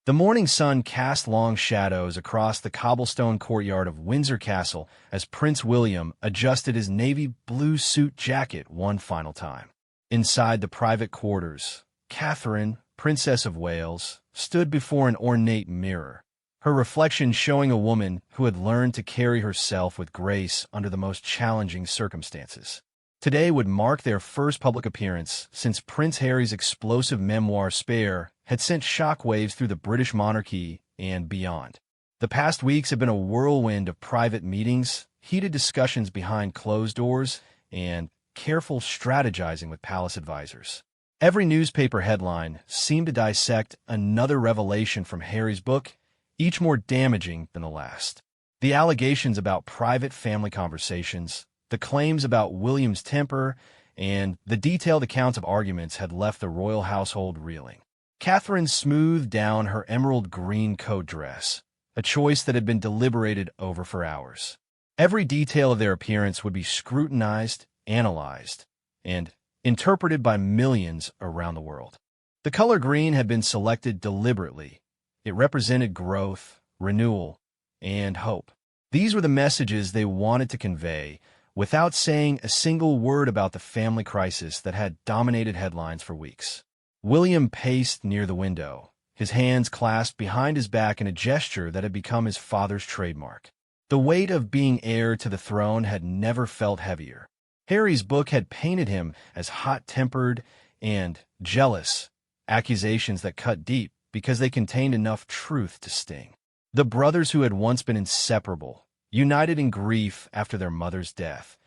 The morning sun cast long shadows across the cobblestone courtyard of Windsor Castle as Prince William adjusted his navy blue suit jacket one final time. Inside the private quarters, Catherine, Princess of Wales, stood before an ornate mirror, her reflection showing a woman who had learned to carry herself with grace under the most challenging circumstances. Today would mark their first public appearance since Prince Harry's explosive memoir Spare had sent shockwaves through the British monarchy and beyond. The past weeks have been a whirlwind of private meetings, heated discussions behind closed doors, and careful strategizing with palace advisors. Every newspaper headline seemed to dissect another revelation from Harry's book, each more damaging than the last. The allegations about private family conversations, the claims about William's temper, and the detailed accounts of arguments had left the royal household reeling. Catherine smoothed down her emerald green coat dress, a choice that had been deliberated over for hours. Every detail of their appearance would be scrutinized, analyzed, and interpreted by millions around the world. The color green had been selected deliberately. It represented growth, renewal, and hope. These were the messages they wanted to convey without saying a single word about the family crisis that had dominated headlines for weeks. William paced near the window, his hands clasped behind his back in a gesture that had become his father's trademark. The weight of being heir to the throne had never felt heavier. Harry's book had painted him as hot-tempered and jealous, accusations that cut deep because they contained enough truth to sting. The brothers who had once been inseparable, united in grief after their mother's death,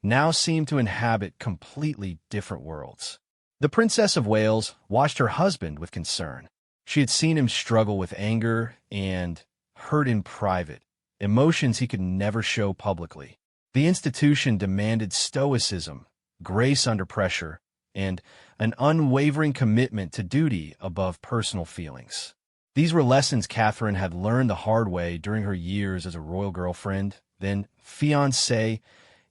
now seemed to inhabit completely different worlds. The Princess of Wales watched her husband with concern. She had seen him struggle with anger and hurt in private, emotions he could never show publicly. The institution demanded stoicism, grace under pressure, and an unwavering commitment to duty above personal feelings. These were lessons Catherine had learned the hard way during her years as a royal girlfriend, then fiancée,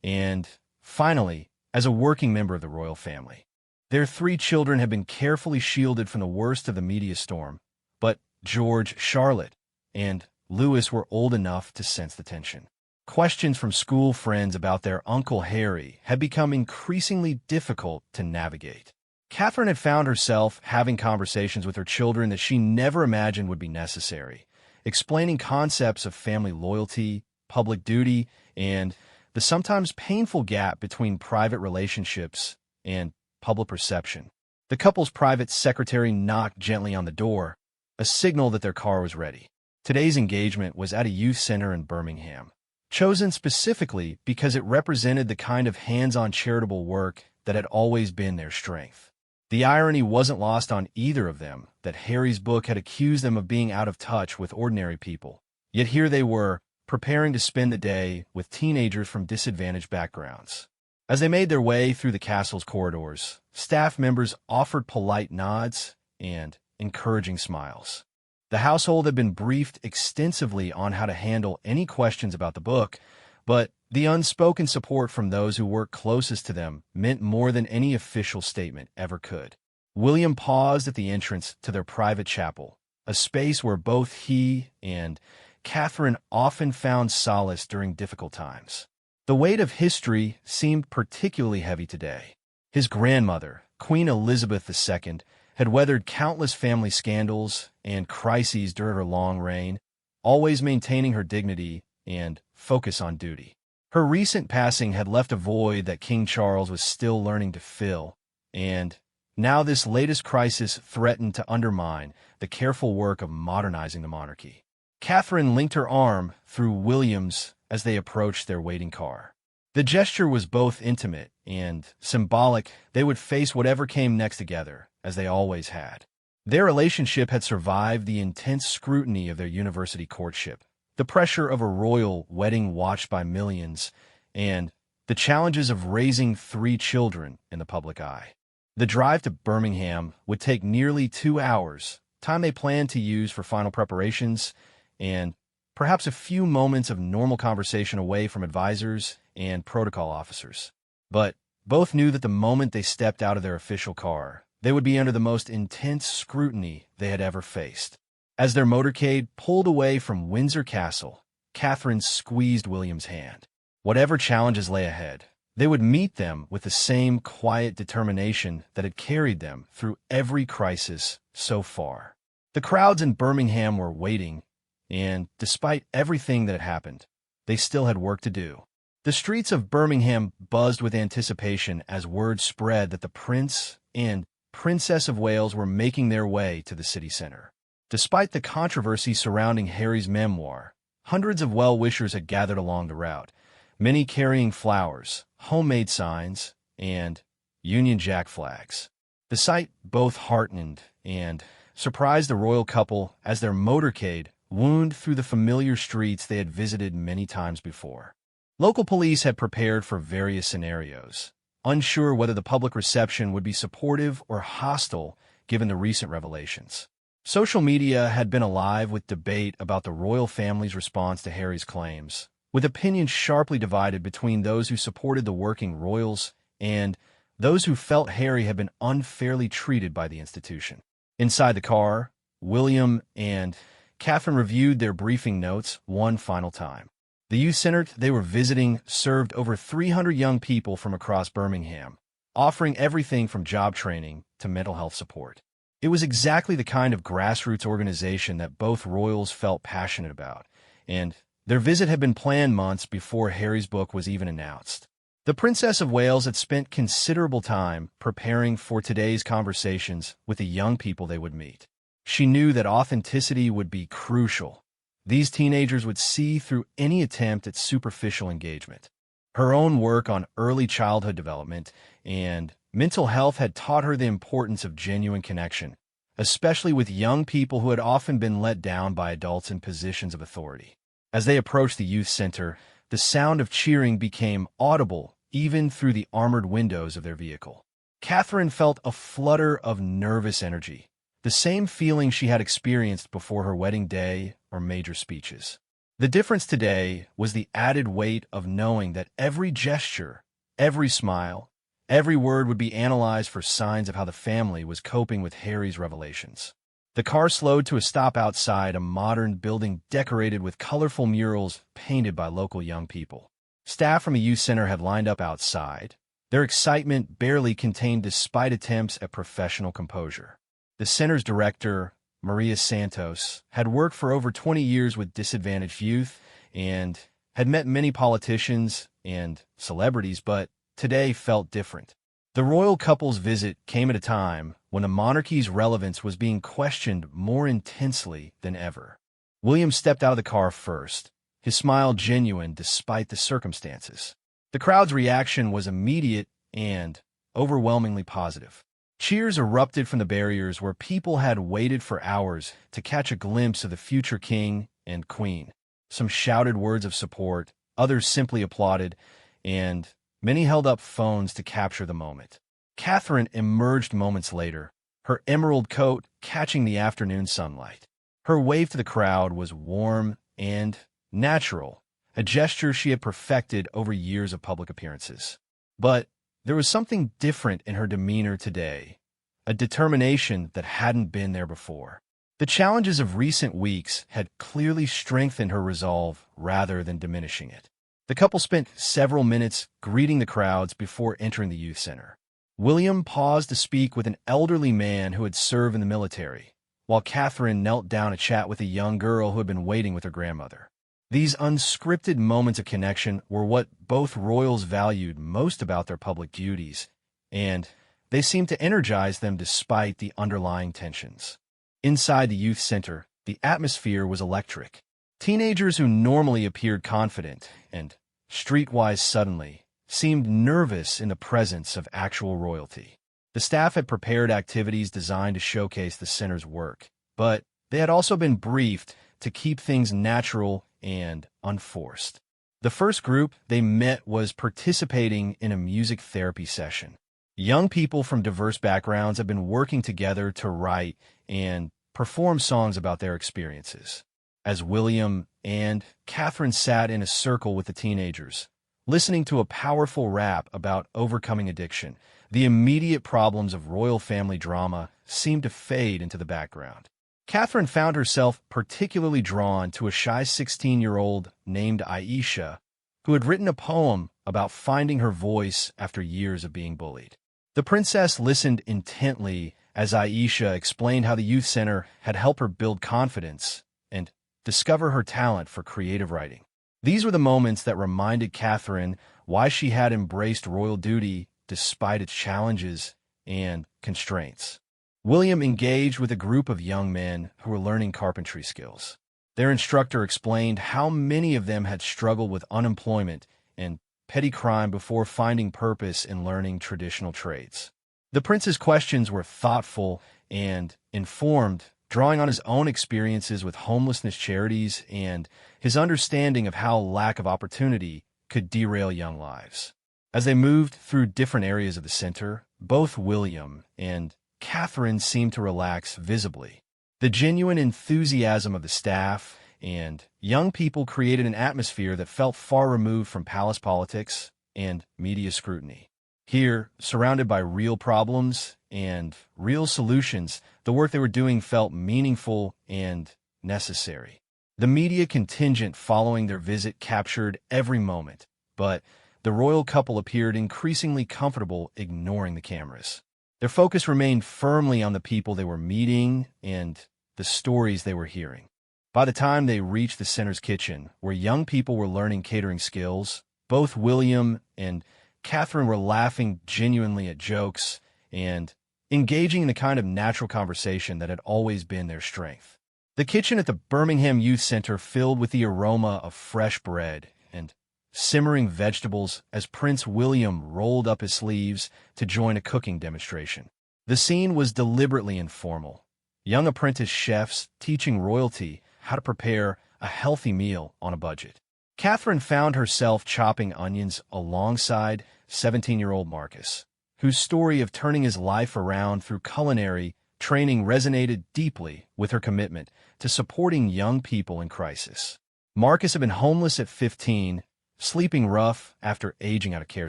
and finally, as a working member of the royal family. Their 3 children had been carefully shielded from the worst of the media storm, but George, Charlotte, and Louis were old enough to sense the tension. Questions from school friends about their Uncle Harry had become increasingly difficult to navigate. Catherine had found herself having conversations with her children that she never imagined would be necessary, explaining concepts of family loyalty, public duty, and the sometimes painful gap between private relationships and public perception. The couple's private secretary knocked gently on the door, a signal that their car was ready. Today's engagement was at a youth center in Birmingham, chosen specifically because it represented the kind of hands-on charitable work that had always been their strength. The irony wasn't lost on either of them that Harry's book had accused them of being out of touch with ordinary people. Yet here they were, preparing to spend the day with teenagers from disadvantaged backgrounds. As they made their way through the castle's corridors, staff members offered polite nods and encouraging smiles. The household had been briefed extensively on how to handle any questions about the book, but the unspoken support from those who worked closest to them meant more than any official statement ever could. William paused at the entrance to their private chapel, a space where both he and Catherine often found solace during difficult times. The weight of history seemed particularly heavy today. His grandmother, Queen Elizabeth II, had weathered countless family scandals and crises during her long reign, always maintaining her dignity and focus on duty. Her recent passing had left a void that King Charles was still learning to fill, and now this latest crisis threatened to undermine the careful work of modernizing the monarchy. Catherine linked her arm through William's as they approached their waiting car. The gesture was both intimate and symbolic. They would face whatever came next together, as they always had. Their relationship had survived the intense scrutiny of their university courtship, the pressure of a royal wedding watched by millions, and the challenges of raising 3 children in the public eye. The drive to Birmingham would take nearly 2 hours, time they planned to use for final preparations, and perhaps a few moments of normal conversation away from advisors and protocol officers. But both knew that the moment they stepped out of their official car, they would be under the most intense scrutiny they had ever faced. As their motorcade pulled away from Windsor Castle, Catherine squeezed William's hand. Whatever challenges lay ahead, they would meet them with the same quiet determination that had carried them through every crisis so far. The crowds in Birmingham were waiting, and despite everything that had happened, they still had work to do. The streets of Birmingham buzzed with anticipation as word spread that the Prince and Princess of Wales were making their way to the city center. Despite the controversy surrounding Harry's memoir, hundreds of well-wishers had gathered along the route, many carrying flowers, homemade signs, and Union Jack flags. The sight both heartened and surprised the royal couple as their motorcade wound through the familiar streets they had visited many times before. Local police had prepared for various scenarios, unsure whether the public reception would be supportive or hostile given the recent revelations. Social media had been alive with debate about the royal family's response to Harry's claims, with opinions sharply divided between those who supported the working royals and those who felt Harry had been unfairly treated by the institution. Inside the car, William and Catherine reviewed their briefing notes one final time. The youth center they were visiting served over 300 young people from across Birmingham, offering everything from job training to mental health support. It was exactly the kind of grassroots organization that both royals felt passionate about, and their visit had been planned months before Harry's book was even announced. The Princess of Wales had spent considerable time preparing for today's conversations with the young people they would meet. She knew that authenticity would be crucial. These teenagers would see through any attempt at superficial engagement. Her own work on early childhood development and mental health had taught her the importance of genuine connection, especially with young people who had often been let down by adults in positions of authority. As they approached the youth center, the sound of cheering became audible even through the armored windows of their vehicle. Catherine felt a flutter of nervous energy, the same feeling she had experienced before her wedding day or major speeches. The difference today was the added weight of knowing that every gesture, every smile, every word would be analyzed for signs of how the family was coping with Harry's revelations. The car slowed to a stop outside a modern building decorated with colorful murals painted by local young people. Staff from the youth center had lined up outside, their excitement barely contained despite attempts at professional composure. The center's director, Maria Santos, had worked for over 20 years with disadvantaged youth and had met many politicians and celebrities, but today felt different. The royal couple's visit came at a time when the monarchy's relevance was being questioned more intensely than ever. William stepped out of the car first, his smile genuine despite the circumstances. The crowd's reaction was immediate and overwhelmingly positive. Cheers erupted from the barriers where people had waited for hours to catch a glimpse of the future king and queen. Some shouted words of support, others simply applauded, and many held up phones to capture the moment. Catherine emerged moments later, her emerald coat catching the afternoon sunlight. Her wave to the crowd was warm and natural, a gesture she had perfected over years of public appearances. But there was something different in her demeanor today, a determination that hadn't been there before. The challenges of recent weeks had clearly strengthened her resolve rather than diminishing it. The couple spent several minutes greeting the crowds before entering the youth center. William paused to speak with an elderly man who had served in the military, while Catherine knelt down to chat with a young girl who had been waiting with her grandmother. These unscripted moments of connection were what both royals valued most about their public duties, and they seemed to energize them despite the underlying tensions. Inside the youth center, the atmosphere was electric. Teenagers who normally appeared confident and streetwise suddenly seemed nervous in the presence of actual royalty. The staff had prepared activities designed to showcase the center's work, but they had also been briefed to keep things natural and unforced. The first group they met was participating in a music therapy session. Young people from diverse backgrounds have been working together to write and perform songs about their experiences. As William and Catherine sat in a circle with the teenagers, listening to a powerful rap about overcoming addiction, the immediate problems of royal family drama seemed to fade into the background. Catherine found herself particularly drawn to a shy 16-year-old named Aisha, who had written a poem about finding her voice after years of being bullied. The princess listened intently as Aisha explained how the youth center had helped her build confidence and discover her talent for creative writing. These were the moments that reminded Catherine why she had embraced royal duty despite its challenges and constraints. William engaged with a group of young men who were learning carpentry skills. Their instructor explained how many of them had struggled with unemployment and petty crime before finding purpose in learning traditional trades. The prince's questions were thoughtful and informed, drawing on his own experiences with homelessness charities and his understanding of how lack of opportunity could derail young lives. As they moved through different areas of the center, both William and Catherine seemed to relax visibly. The genuine enthusiasm of the staff and young people created an atmosphere that felt far removed from palace politics and media scrutiny. Here, surrounded by real problems and real solutions, the work they were doing felt meaningful and necessary. The media contingent following their visit captured every moment, but the royal couple appeared increasingly comfortable ignoring the cameras. Their focus remained firmly on the people they were meeting and the stories they were hearing. By the time they reached the center's kitchen, where young people were learning catering skills, both William and Catherine were laughing genuinely at jokes and engaging in the kind of natural conversation that had always been their strength. The kitchen at the Birmingham Youth Center filled with the aroma of fresh bread and simmering vegetables as Prince William rolled up his sleeves to join a cooking demonstration. The scene was deliberately informal. Young apprentice chefs teaching royalty how to prepare a healthy meal on a budget. Catherine found herself chopping onions alongside 17-year-old Marcus, whose story of turning his life around through culinary training resonated deeply with her commitment to supporting young people in crisis. Marcus had been homeless at 15, sleeping rough after aging out of care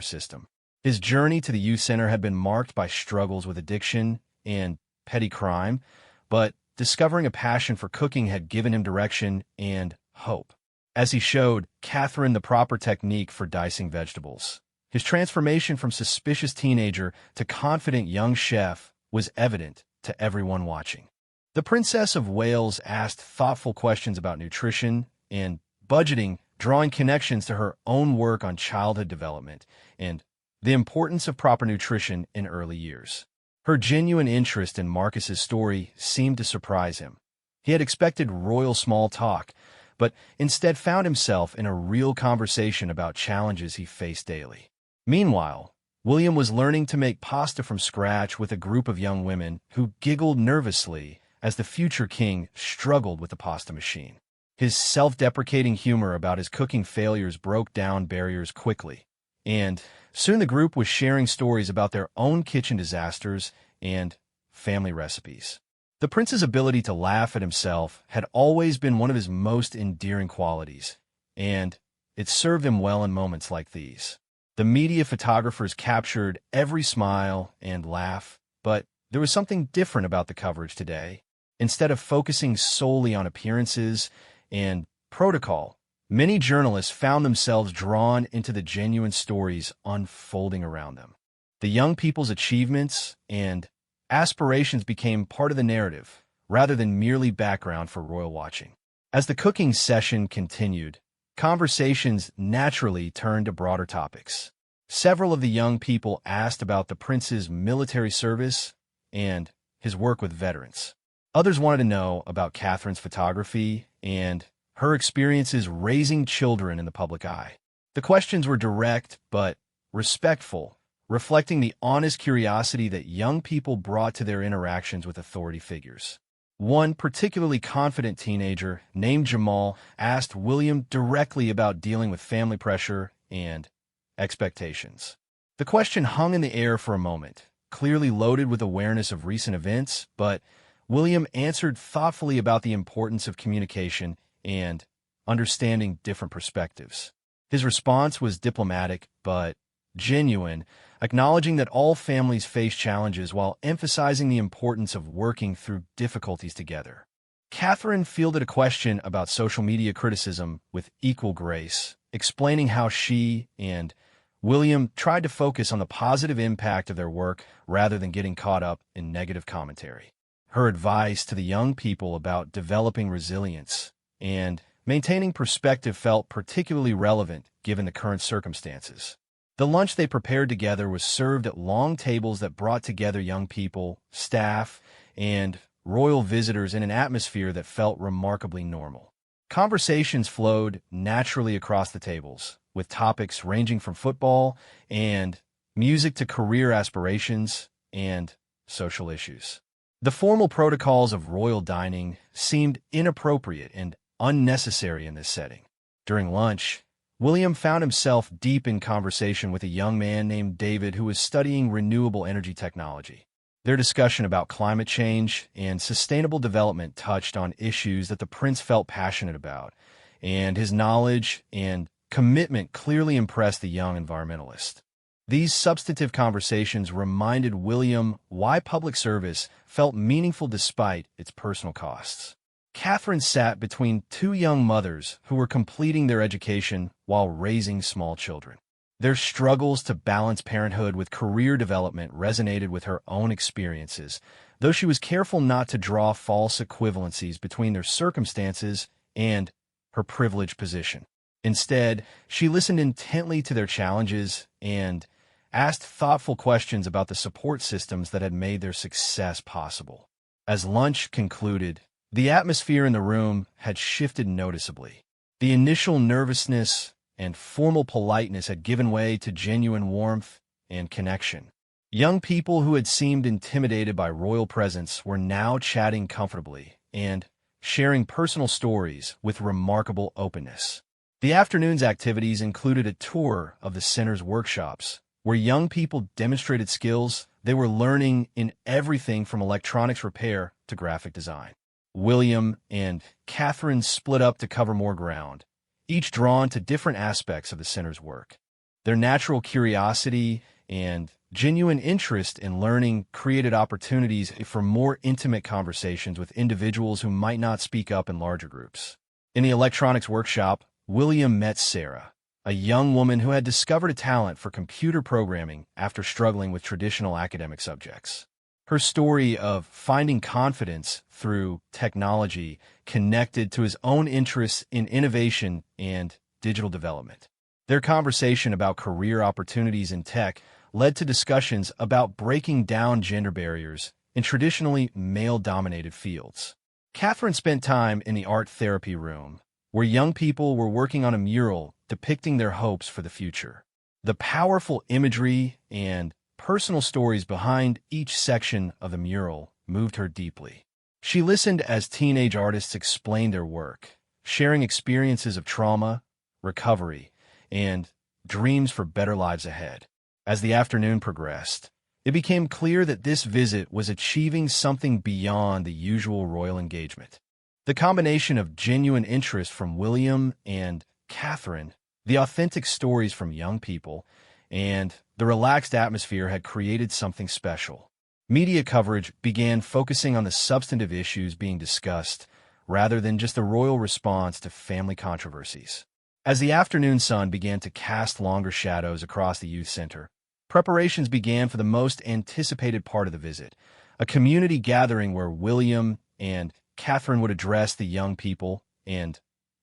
system. His journey to the youth center had been marked by struggles with addiction and petty crime, but discovering a passion for cooking had given him direction and hope. As he showed Catherine the proper technique for dicing vegetables, his transformation from suspicious teenager to confident young chef was evident to everyone watching. The Princess of Wales asked thoughtful questions about nutrition and budgeting, drawing connections to her own work on childhood development and the importance of proper nutrition in early years. Her genuine interest in Marcus's story seemed to surprise him. He had expected royal small talk, but instead found himself in a real conversation about challenges he faced daily. Meanwhile, William was learning to make pasta from scratch with a group of young women who giggled nervously as the future king struggled with the pasta machine. His self-deprecating humor about his cooking failures broke down barriers quickly, and soon the group was sharing stories about their own kitchen disasters and family recipes. The prince's ability to laugh at himself had always been one of his most endearing qualities, and it served him well in moments like these. The media photographers captured every smile and laugh, but there was something different about the coverage today. Instead of focusing solely on appearances and protocol, many journalists found themselves drawn into the genuine stories unfolding around them. The young people's achievements and aspirations became part of the narrative, rather than merely background for royal watching. As the cooking session continued, conversations naturally turned to broader topics. Several of the young people asked about the prince's military service and his work with veterans. Others wanted to know about Catherine's photography and her experiences raising children in the public eye. The questions were direct but respectful, reflecting the honest curiosity that young people brought to their interactions with authority figures. One particularly confident teenager, named Jamal, asked William directly about dealing with family pressure and expectations. The question hung in the air for a moment, clearly loaded with awareness of recent events, but William answered thoughtfully about the importance of communication and understanding different perspectives. His response was diplomatic but genuine, acknowledging that all families face challenges while emphasizing the importance of working through difficulties together. Catherine fielded a question about social media criticism with equal grace, explaining how she and William tried to focus on the positive impact of their work rather than getting caught up in negative commentary. Her advice to the young people about developing resilience and maintaining perspective felt particularly relevant given the current circumstances. The lunch they prepared together was served at long tables that brought together young people, staff, and royal visitors in an atmosphere that felt remarkably normal. Conversations flowed naturally across the tables, with topics ranging from football and music to career aspirations and social issues. The formal protocols of royal dining seemed inappropriate and unnecessary in this setting. During lunch, William found himself deep in conversation with a young man named David who was studying renewable energy technology. Their discussion about climate change and sustainable development touched on issues that the prince felt passionate about, and his knowledge and commitment clearly impressed the young environmentalist. These substantive conversations reminded William why public service felt meaningful despite its personal costs. Catherine sat between two young mothers who were completing their education while raising small children. Their struggles to balance parenthood with career development resonated with her own experiences, though she was careful not to draw false equivalencies between their circumstances and her privileged position. Instead, she listened intently to their challenges and asked thoughtful questions about the support systems that had made their success possible. As lunch concluded, the atmosphere in the room had shifted noticeably. The initial nervousness and formal politeness had given way to genuine warmth and connection. Young people who had seemed intimidated by royal presence were now chatting comfortably and sharing personal stories with remarkable openness. The afternoon's activities included a tour of the center's workshops, where young people demonstrated skills they were learning in everything from electronics repair to graphic design. William and Catherine split up to cover more ground, each drawn to different aspects of the center's work. Their natural curiosity and genuine interest in learning created opportunities for more intimate conversations with individuals who might not speak up in larger groups. In the electronics workshop, William met Sarah, a young woman who had discovered a talent for computer programming after struggling with traditional academic subjects. Her story of finding confidence through technology connected to his own interests in innovation and digital development. Their conversation about career opportunities in tech led to discussions about breaking down gender barriers in traditionally male-dominated fields. Catherine spent time in the art therapy room, where young people were working on a mural depicting their hopes for the future. The powerful imagery and personal stories behind each section of the mural moved her deeply. She listened as teenage artists explained their work, sharing experiences of trauma, recovery, and dreams for better lives ahead. As the afternoon progressed, it became clear that this visit was achieving something beyond the usual royal engagement. The combination of genuine interest from William and Catherine, the authentic stories from young people, and the relaxed atmosphere had created something special. Media coverage began focusing on the substantive issues being discussed rather than just the royal response to family controversies. As the afternoon sun began to cast longer shadows across the youth center, preparations began for the most anticipated part of the visit, a community gathering where William and Catherine would address the young people and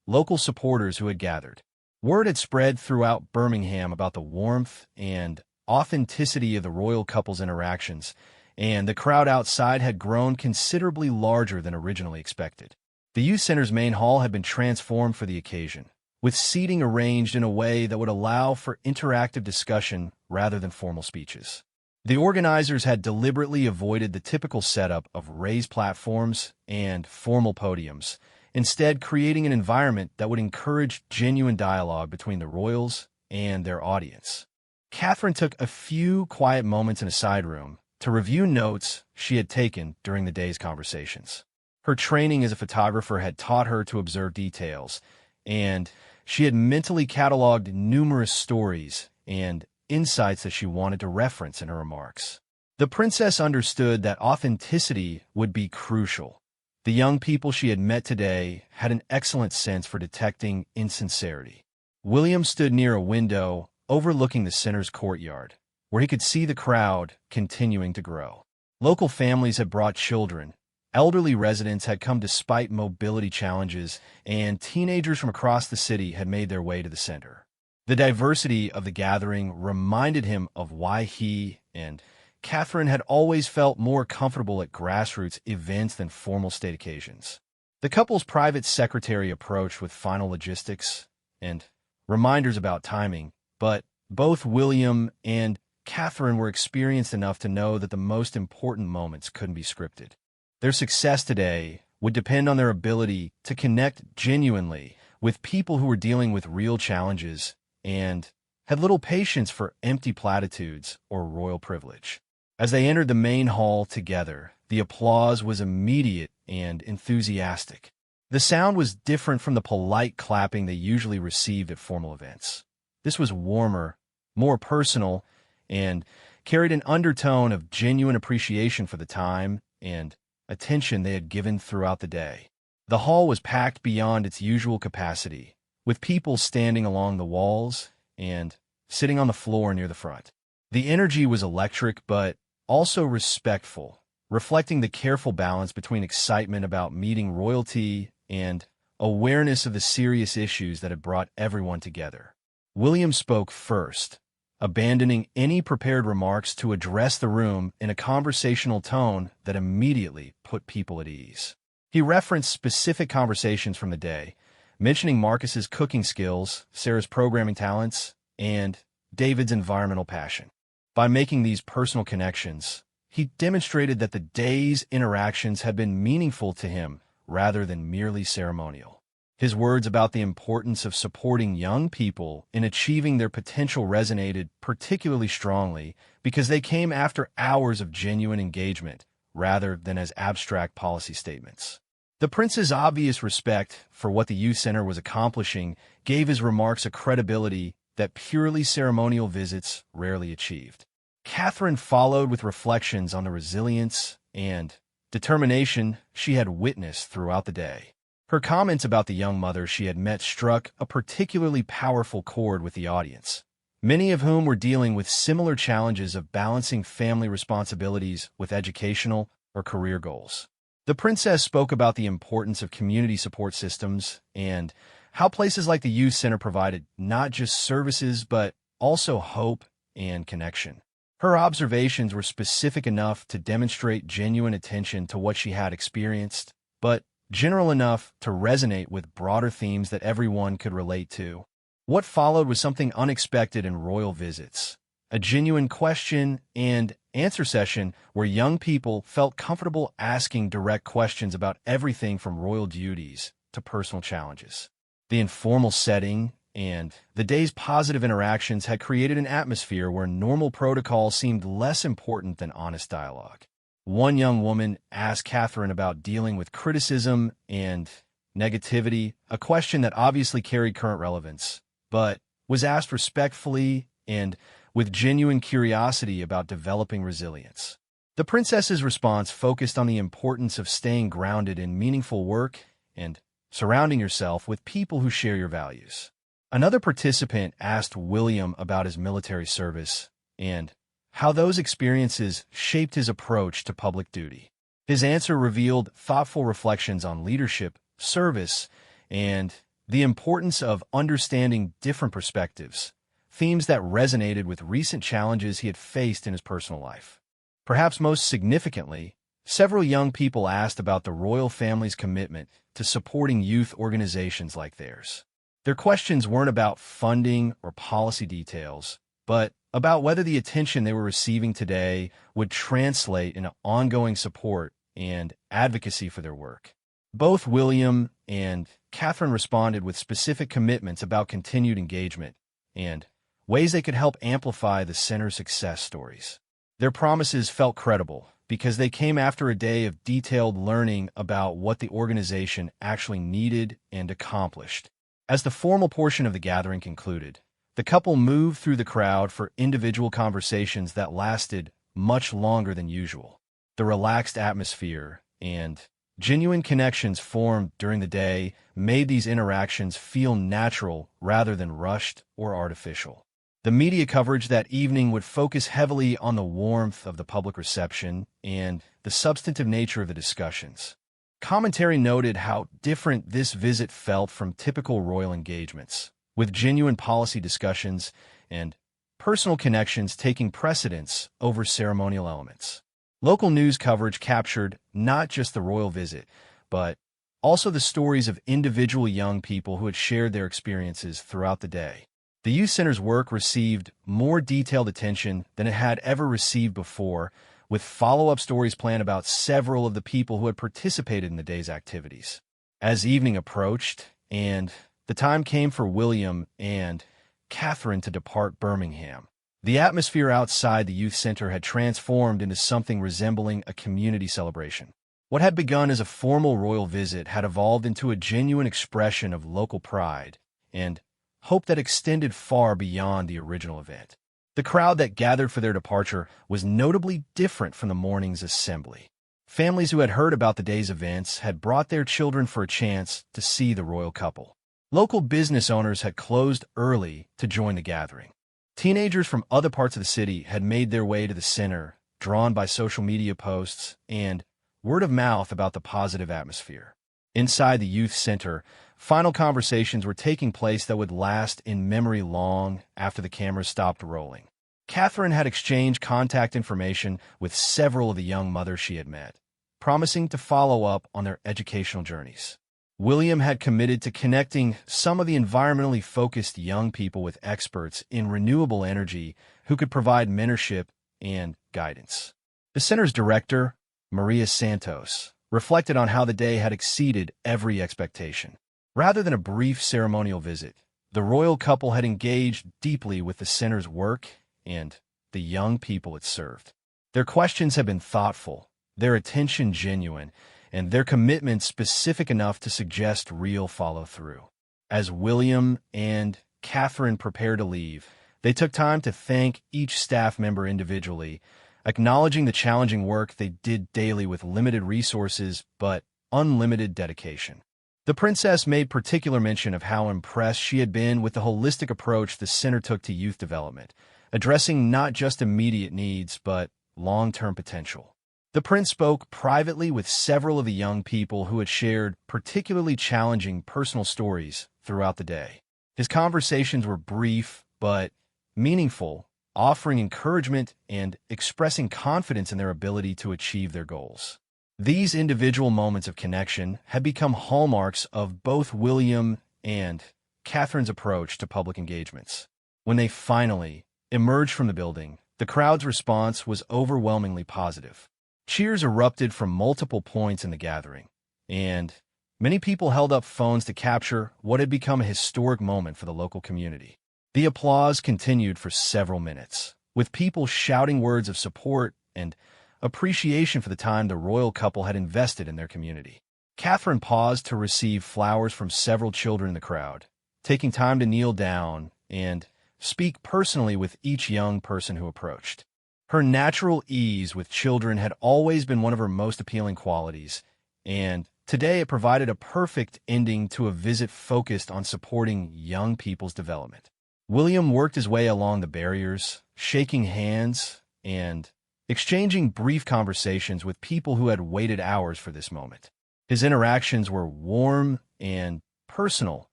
local supporters who had gathered. Word had spread throughout Birmingham about the warmth and authenticity of the royal couple's interactions, and the crowd outside had grown considerably larger than originally expected. The youth center's main hall had been transformed for the occasion, with seating arranged in a way that would allow for interactive discussion rather than formal speeches. The organizers had deliberately avoided the typical setup of raised platforms and formal podiums, instead creating an environment that would encourage genuine dialogue between the royals and their audience. Catherine took a few quiet moments in a side room to review notes she had taken during the day's conversations. Her training as a photographer had taught her to observe details, and she had mentally cataloged numerous stories and insights that she wanted to reference in her remarks. The princess understood that authenticity would be crucial, The young people she had met today had an excellent sense for detecting insincerity. William stood near a window overlooking the center's courtyard, where he could see the crowd continuing to grow. Local families had brought children, elderly residents had come despite mobility challenges, and teenagers from across the city had made their way to the center. The diversity of the gathering reminded him of why he and Catherine had always felt more comfortable at grassroots events than formal state occasions. The couple's private secretary approached with final logistics and reminders about timing, but both William and Catherine were experienced enough to know that the most important moments couldn't be scripted. Their success today would depend on their ability to connect genuinely with people who were dealing with real challenges and had little patience for empty platitudes or royal privilege. As they entered the main hall together, the applause was immediate and enthusiastic. The sound was different from the polite clapping they usually received at formal events. This was warmer, more personal, and carried an undertone of genuine appreciation for the time and attention they had given throughout the day. The hall was packed beyond its usual capacity, with people standing along the walls and sitting on the floor near the front. The energy was electric but also respectful, reflecting the careful balance between excitement about meeting royalty and awareness of the serious issues that had brought everyone together. William spoke first, abandoning any prepared remarks to address the room in a conversational tone that immediately put people at ease. He referenced specific conversations from the day, mentioning Marcus's cooking skills, Sarah's programming talents, and David's environmental passion. By making these personal connections, he demonstrated that the day's interactions had been meaningful to him rather than merely ceremonial. His words about the importance of supporting young people in achieving their potential resonated particularly strongly because they came after hours of genuine engagement rather than as abstract policy statements. The prince's obvious respect for what the youth center was accomplishing gave his remarks a credibility that purely ceremonial visits rarely achieved. Catherine followed with reflections on the resilience and determination she had witnessed throughout the day. Her comments about the young mother she had met struck a particularly powerful chord with the audience, many of whom were dealing with similar challenges of balancing family responsibilities with educational or career goals. The princess spoke about the importance of community support systems and how places like the youth center provided not just services but also hope and connection. Her observations were specific enough to demonstrate genuine attention to what she had experienced, but general enough to resonate with broader themes that everyone could relate to. What followed was something unexpected in royal visits, a genuine question and answer session where young people felt comfortable asking direct questions about everything from royal duties to personal challenges. The informal setting and the day's positive interactions had created an atmosphere where normal protocol seemed less important than honest dialogue. One young woman asked Catherine about dealing with criticism and negativity, a question that obviously carried current relevance, but was asked respectfully and with genuine curiosity about developing resilience. The princess's response focused on the importance of staying grounded in meaningful work and surrounding yourself with people who share your values. Another participant asked William about his military service and how those experiences shaped his approach to public duty. His answer revealed thoughtful reflections on leadership, service, and the importance of understanding different perspectives, themes that resonated with recent challenges he had faced in his personal life. Perhaps most significantly, several young people asked about the royal family's commitment to supporting youth organizations like theirs. Their questions weren't about funding or policy details, but about whether the attention they were receiving today would translate into ongoing support and advocacy for their work. Both William and Catherine responded with specific commitments about continued engagement and ways they could help amplify the center's success stories. Their promises felt credible because they came after a day of detailed learning about what the organization actually needed and accomplished. As the formal portion of the gathering concluded, the couple moved through the crowd for individual conversations that lasted much longer than usual. The relaxed atmosphere and Genuine connections formed during the day made these interactions feel natural rather than rushed or artificial. The media coverage that evening would focus heavily on the warmth of the public reception and the substantive nature of the discussions. Commentary noted how different this visit felt from typical royal engagements, with genuine policy discussions and personal connections taking precedence over ceremonial elements. Local news coverage captured not just the royal visit, but also the stories of individual young people who had shared their experiences throughout the day. The youth center's work received more detailed attention than it had ever received before, with follow-up stories planned about several of the people who had participated in the day's activities. As evening approached, and the time came for William and Catherine to depart Birmingham, the atmosphere outside the youth center had transformed into something resembling a community celebration. What had begun as a formal royal visit had evolved into a genuine expression of local pride and hope that extended far beyond the original event. The crowd that gathered for their departure was notably different from the morning's assembly. Families who had heard about the day's events had brought their children for a chance to see the royal couple. Local business owners had closed early to join the gathering. Teenagers from other parts of the city had made their way to the center, drawn by social media posts and word of mouth about the positive atmosphere. Inside the youth center, final conversations were taking place that would last in memory long after the cameras stopped rolling. Catherine had exchanged contact information with several of the young mothers she had met, promising to follow up on their educational journeys. William had committed to connecting some of the environmentally focused young people with experts in renewable energy who could provide mentorship and guidance. The center's director, Maria Santos, reflected on how the day had exceeded every expectation. Rather than a brief ceremonial visit, the royal couple had engaged deeply with the center's work and the young people it served. Their questions had been thoughtful, their attention genuine, and their commitment specific enough to suggest real follow-through. As William and Catherine prepared to leave, they took time to thank each staff member individually, acknowledging the challenging work they did daily with limited resources but unlimited dedication. The princess made particular mention of how impressed she had been with the holistic approach the center took to youth development, addressing not just immediate needs but long-term potential. The prince spoke privately with several of the young people who had shared particularly challenging personal stories throughout the day. His conversations were brief but meaningful, offering encouragement and expressing confidence in their ability to achieve their goals. These individual moments of connection had become hallmarks of both William and Catherine's approach to public engagements. When they finally emerged from the building, the crowd's response was overwhelmingly positive. Cheers erupted from multiple points in the gathering, and many people held up phones to capture what had become a historic moment for the local community. The applause continued for several minutes, with people shouting words of support and appreciation for the time the royal couple had invested in their community. Catherine paused to receive flowers from several children in the crowd, taking time to kneel down and speak personally with each young person who approached. Her natural ease with children had always been one of her most appealing qualities, and today it provided a perfect ending to a visit focused on supporting young people's development. William worked his way along the barriers, shaking hands and exchanging brief conversations with people who had waited hours for this moment. His interactions were warm and personal,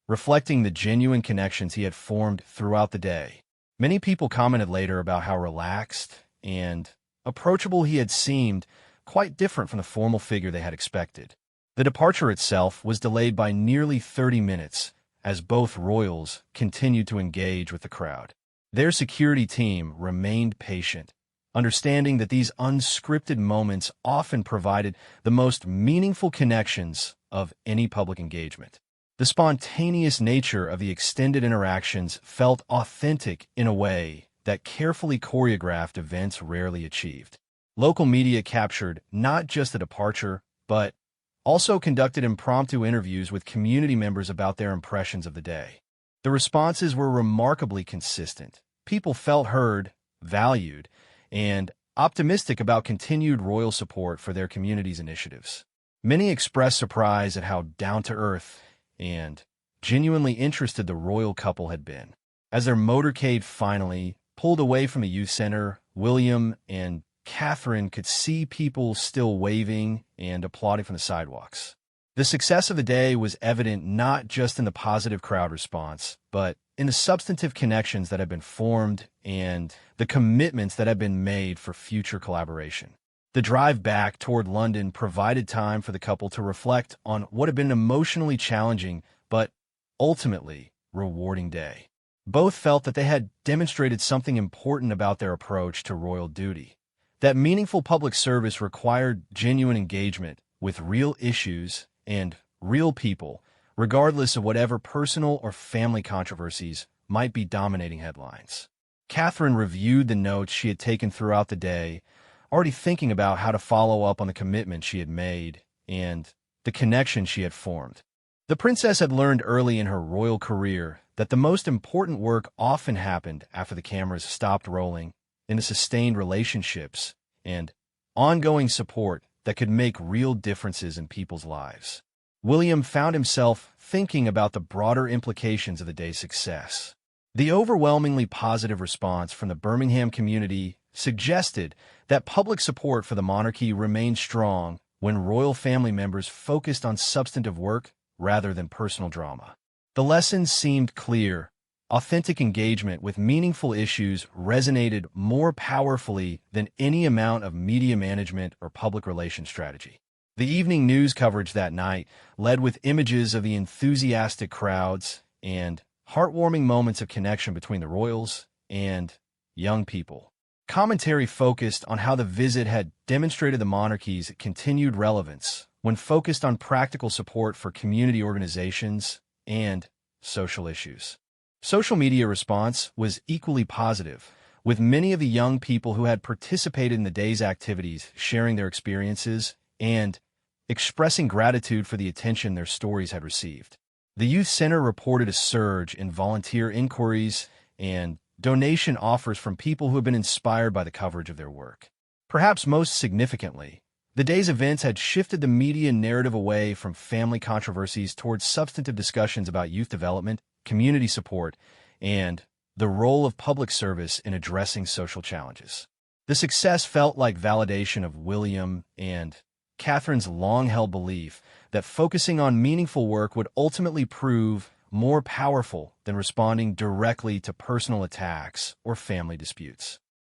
reflecting the genuine connections he had formed throughout the day. Many people commented later about how relaxed and approachable he had seemed, quite different from the formal figure they had expected. The departure itself was delayed by nearly 30 minutes as both royals continued to engage with the crowd. Their security team remained patient, understanding that these unscripted moments often provided the most meaningful connections of any public engagement. The spontaneous nature of the extended interactions felt authentic in a way that carefully choreographed events rarely achieved. Local media captured not just the departure, but also conducted impromptu interviews with community members about their impressions of the day. The responses were remarkably consistent. People felt heard, valued, and optimistic about continued royal support for their community's initiatives. Many expressed surprise at how down-to-earth and genuinely interested the royal couple had been. As their motorcade finally pulled away from the youth center, William and Catherine could see people still waving and applauding from the sidewalks. The success of the day was evident not just in the positive crowd response, but in the substantive connections that had been formed and the commitments that had been made for future collaboration. The drive back toward London provided time for the couple to reflect on what had been an emotionally challenging but ultimately rewarding day. Both felt that they had demonstrated something important about their approach to royal duty, that meaningful public service required genuine engagement with real issues and real people, regardless of whatever personal or family controversies might be dominating headlines. Catherine reviewed the notes she had taken throughout the day, already thinking about how to follow up on the commitment she had made and the connection she had formed. The princess had learned early in her royal career that the most important work often happened after the cameras stopped rolling, in the sustained relationships and ongoing support that could make real differences in people's lives. William found himself thinking about the broader implications of the day's success. The overwhelmingly positive response from the Birmingham community suggested that public support for the monarchy remained strong when royal family members focused on substantive work rather than personal drama. The lessons seemed clear. Authentic engagement with meaningful issues resonated more powerfully than any amount of media management or public relations strategy. The evening news coverage that night led with images of the enthusiastic crowds and heartwarming moments of connection between the royals and young people. Commentary focused on how the visit had demonstrated the monarchy's continued relevance when focused on practical support for community organizations and social issues. Social media response was equally positive, with many of the young people who had participated in the day's activities sharing their experiences and expressing gratitude for the attention their stories had received. The Youth Center reported a surge in volunteer inquiries and donation offers from people who had been inspired by the coverage of their work. Perhaps most significantly, the day's events had shifted the media narrative away from family controversies towards substantive discussions about youth development, community support, and the role of public service in addressing social challenges. The success felt like validation of William and Catherine's long-held belief that focusing on meaningful work would ultimately prove more powerful than responding directly to personal attacks or family disputes.